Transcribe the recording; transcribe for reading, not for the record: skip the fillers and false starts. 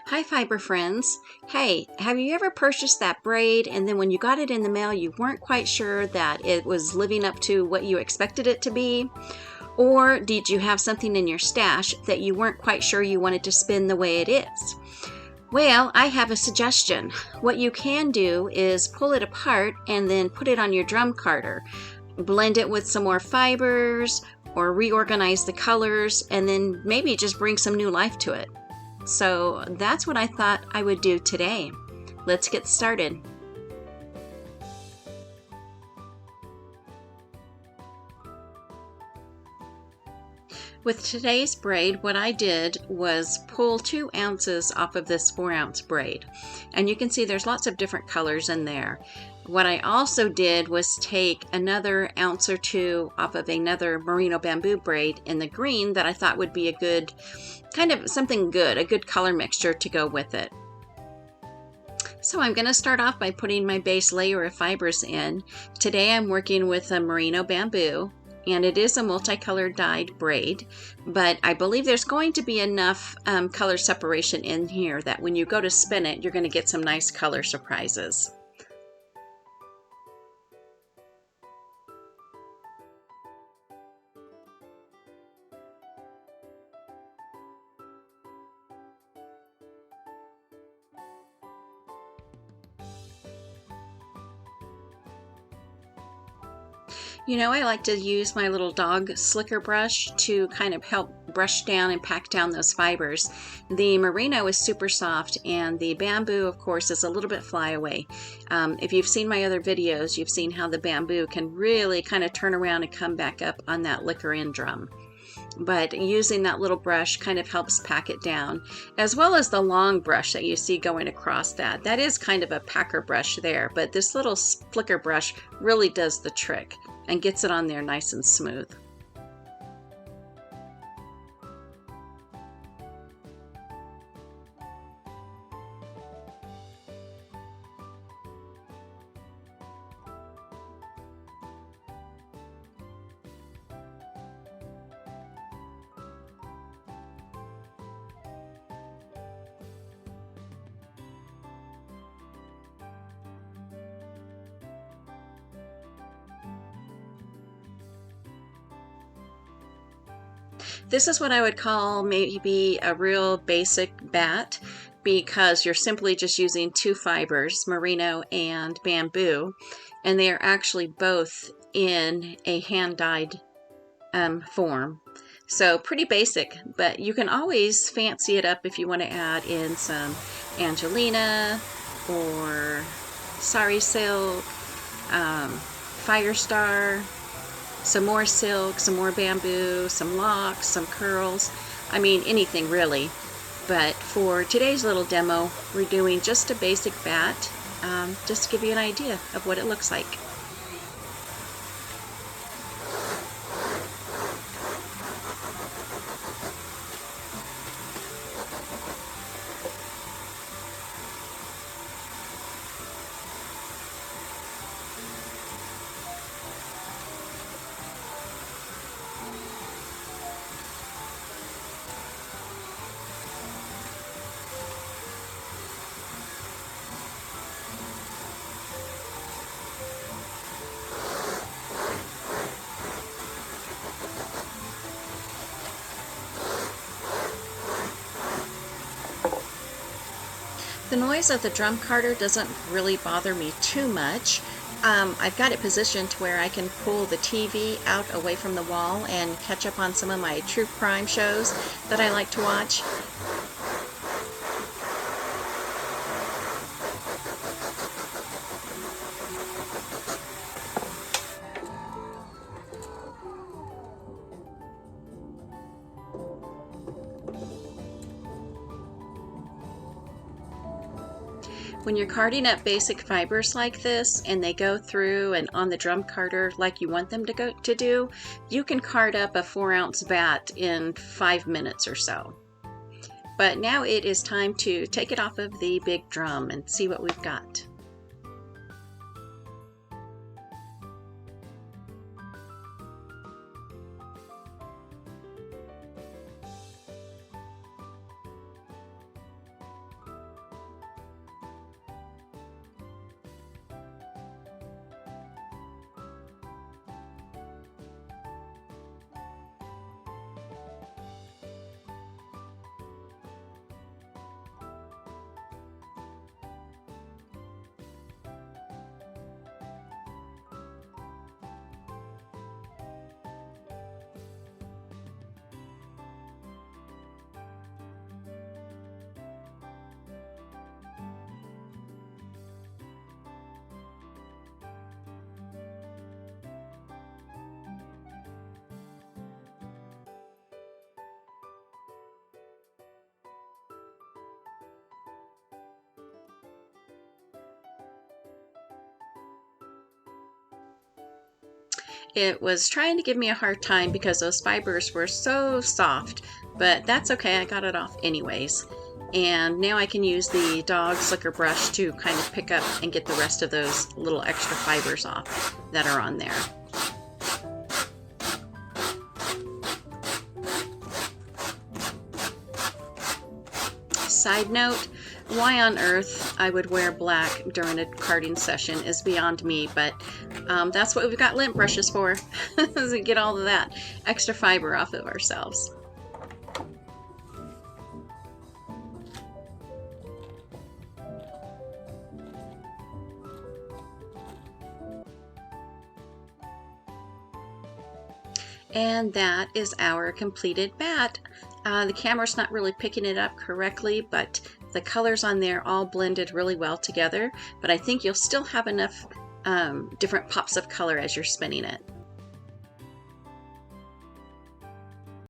Hi, fiber friends. Hey, have you ever purchased that braid and then when you got it in the mail, you weren't quite sure that it was living up to what you expected it to be? Or did you have something in your stash that you weren't quite sure you wanted to spin the way it is? Well, I have a suggestion. What you can do is pull it apart and then put it on your drum carder. Blend it with some more fibers or reorganize the colors and then maybe just bring some new life to it. So that's what I thought I would do today. Let's get started. With today's braid, what I did was pull 2 ounces off of this 4-ounce braid. And you can see there's lots of different colors in there. What I also did was take another ounce or 2 off of another merino bamboo braid in the green that I thought would be a good, kind of something good, a good color mixture to go with it. So I'm going to start off by putting my base layer of fibers in. Today I'm working with a merino bamboo, and it is a multicolored dyed braid, but I believe there's going to be enough color separation in here that when you go to spin it, you're going to get some nice color surprises. You know, I like to use my little dog slicker brush to kind of help brush down and pack down those fibers. The merino is super soft and the bamboo, of course, is a little bit flyaway. If you've seen my other videos, you've seen how the bamboo can really kind of turn around and come back up on that liquor in drum. But using that little brush kind of helps pack it down, as well as the long brush that you see going across that. That is kind of a packer brush there, but this little flicker brush really does the trick and gets it on there nice and smooth. This is what I would call maybe a real basic batt, because you're simply just using 2 fibers, merino and bamboo, and they are actually both in a hand-dyed form. So pretty basic, but you can always fancy it up if you want to add in some Angelina or sari silk, Firestar, some more silk, some more bamboo, some locks, some curls. I mean, anything really. But for today's little demo, we're doing just a basic batt, just to give you an idea of what it looks like. The noise of the drum carder doesn't really bother me too much. I've got it positioned to where I can pull the TV out away from the wall and catch up on some of my true crime shows that I like to watch. When you're carding up basic fibers like this and they go through and on the drum carder like you want them to do, you can card up a 4-ounce batt in 5 minutes or so. But now it is time to take it off of the big drum and see what we've got. It was trying to give me a hard time because those fibers were so soft, but that's okay, I got it off anyways. And now I can use the dog slicker brush to kind of pick up and get the rest of those little extra fibers off that are on there. Side note, why on earth I would wear black during a carding session is beyond me, but that's what we've got lint brushes for, to get all of that extra fiber off of ourselves. And that is our completed bat. The camera's not really picking it up correctly, but the colors on there all blended really well together. But I think you'll still have enough different pops of color as you're spinning it.